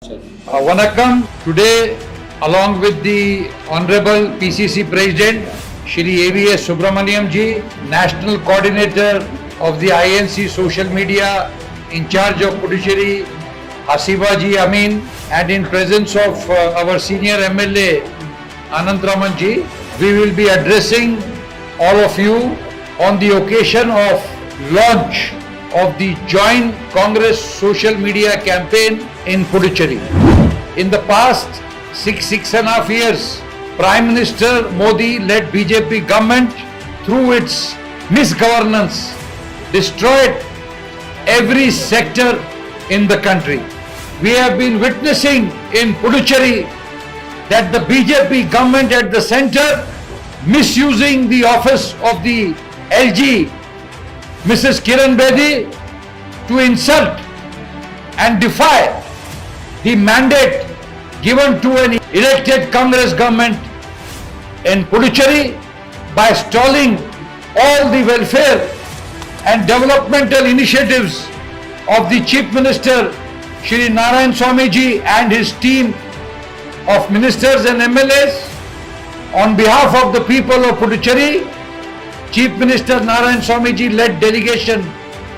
Vanakkam. Today, along with the Honorable PCC President, Shri AVS Subramaniam ji, National Coordinator of the INC Social Media, in charge of Puducherry, Hasiba ji Amin, and in presence of our senior MLA, Anant Raman ji, we will be addressing all of you on the occasion of launch of the joint Congress social media campaign in Puducherry. In the past six and a half years, Prime Minister Modi led BJP government through its misgovernance destroyed every sector in the country. We have been witnessing in Puducherry that the BJP government at the center misusing the office of the LG Mrs. Kiran Bedi to insult and defy the mandate given to an elected Congress government in Puducherry by stalling all the welfare and developmental initiatives of the Chief Minister Shri Narayan Swamiji and his team of ministers and MLAs. On behalf of the people of Puducherry, Chief Minister Narayan Swamiji led delegation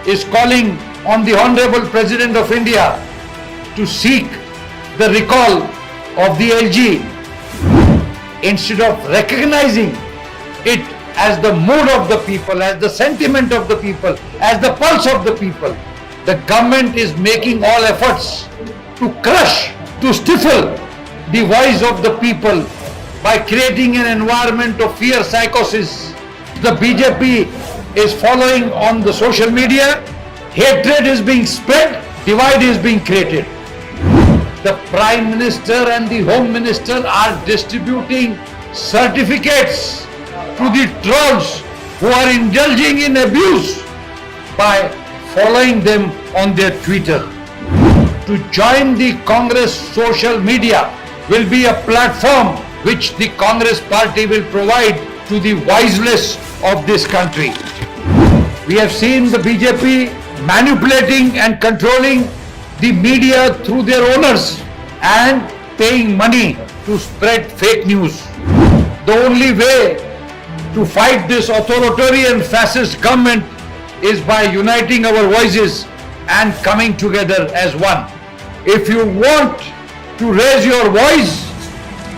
is calling on the Honorable President of India to seek the recall of the LG. Instead of recognizing it as the mood of the people, as the sentiment of the people, as the pulse of the people, the government is making all efforts to crush, to stifle the voice of the people by creating an environment of fear psychosis. The BJP is following on the social media, hatred is being spread, divide is being created. The Prime Minister and the Home Minister are distributing certificates to the trolls who are indulging in abuse by following them on their Twitter. To join the Congress social media will be a platform which the Congress party will provide to the voiceless of this country. We have seen the BJP manipulating and controlling the media through their owners and paying money to spread fake news. The only way to fight this authoritarian fascist government is by uniting our voices and coming together as one. If you want to raise your voice,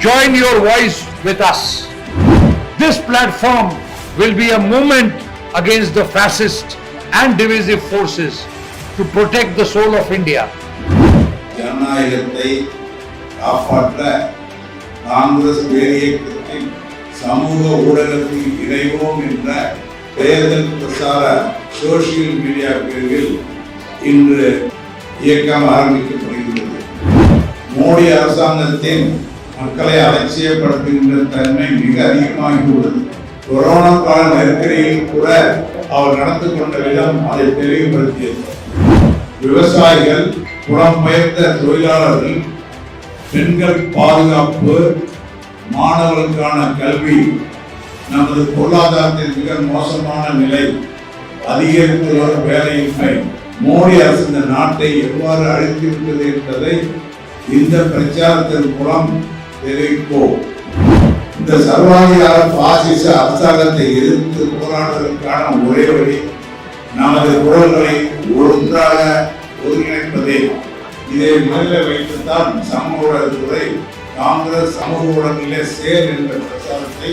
join your voice with us. This platform will be a movement against the fascist and divisive forces to protect the soul of India. ஜனநாயகத்தை காப்பாற்ற காங்கிரஸ் பேரியக்கத்தின் சமூக ஊடகத்தில் இணைவோம் என்ற தேர்தல் பிரசார social media பிரிவில் இன்று இயக்கம் ஆரம்பிக்கப்படுகிறது. மோடி அரசாங்கத்தின் மக்களை அலட்சியப்படுத்துகின்ற தன்மை மிக அதிகமாகியுள்ளது. கொரோனா கால நெருக்கடியில் கூட அவர் நடந்து கொண்ட விதம் அதை தெளிவுபடுத்தியது. விவசாயிகள், புலம்பெயர்ந்த தொழிலாளர்கள், பெண்கள் பாதுகாப்பு, மாணவர்களுக்கான கல்வி, நமது பொருளாதாரத்தின் மிக மோசமான நிலை, அதிகரித்து வரும் வேலையின்மை, மோடி அரசு இந்த நாட்டை எவ்வாறு அழித்துவிட்டது என்பதை இந்த பிரச்சாரத்தின் மூலம் தெரிவிப்போம். இந்த சர்வாதிகார பாசிச அரசாங்கத்தை எதிர்த்து போராடுவதற்கான ஒரே வழி நமது குரல்களை ஒன்றாக ஒருங்கிணைப்பதே. இதை முதலில் வைத்துத்தான் சமூக ஊடகத்துறை காங்கிரஸ் சமூக ஊடகங்களிலே சேர் என்ற பிரச்சாரத்தை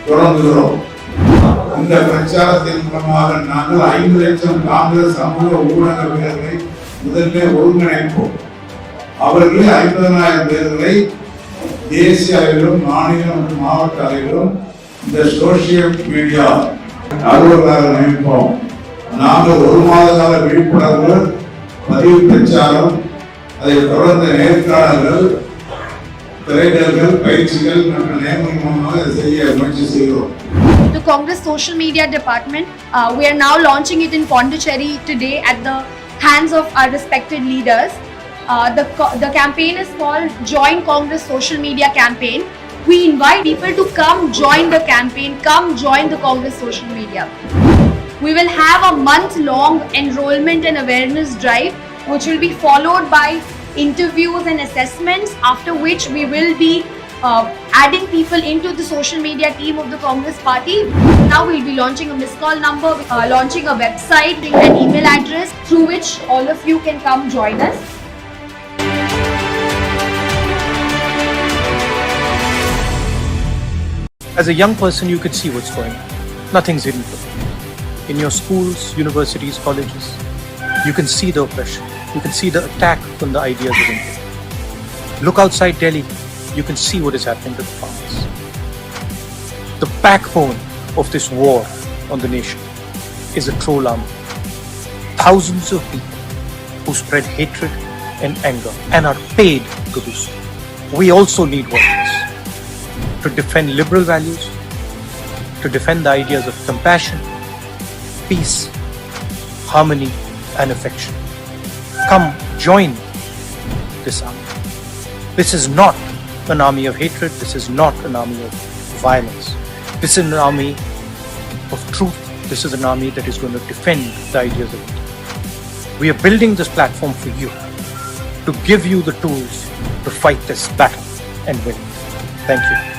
தொடங்குகிறோம். இந்த பிரச்சாரத்தின் மூலமாக நாங்கள் 5 லட்சம் காங்கிரஸ் சமூக ஊடக வீரர்களை முதலில் ஒருங்கிணைப்போம். அவர்களே 50,000 பேர்களை தேசிய அளவிலும் மாநில மற்றும் மாவட்ட அளவிலும் இந்த சோசியல் மீடியா அலுவலராக நியமிப்போம். நாங்கள் 1 மாத கால விழிப்புணர்வு, பதிவு பிரச்சாரம், அதை தொடர்ந்து நேர்காணல்கள், திரையிடல்கள், பயிற்சிகள் மற்றும் நியமனம் மூலமாக செய்ய முயற்சி செய்கிறோம். The Congress Social Media Department, we are now launching it in Pondicherry today at the hands of our respected leaders. The campaign is called Join Congress Social Media Campaign. We invite people to come join the campaign, come join the Congress social media. We will have a month-long enrollment and awareness drive, which will be followed by interviews and assessments, after which we will be adding people into the social media team of the Congress party. Now we'll be launching a missed call number, launching a website, an email address through which all of you can come join us. As a young person, you could see what's going on. Nothing's hidden from you. In your schools, universities, colleges, you can see the oppression. You can see the attack on the ideas of India. Look outside Delhi, you can see what is happening to the farmers. The backbone of this war on the nation is a troll army. Thousands of people who spread hatred and anger and are paid to do so. We also need weapons to defend liberal values, to defend the ideas of compassion, peace, harmony, and affection. Come join this army. This is not an army of hatred. This is not an army of violence. This is an army of truth. This is an army that is going to defend the ideas of India. We are building this platform for you, to give you the tools to fight this battle and win. Thank you.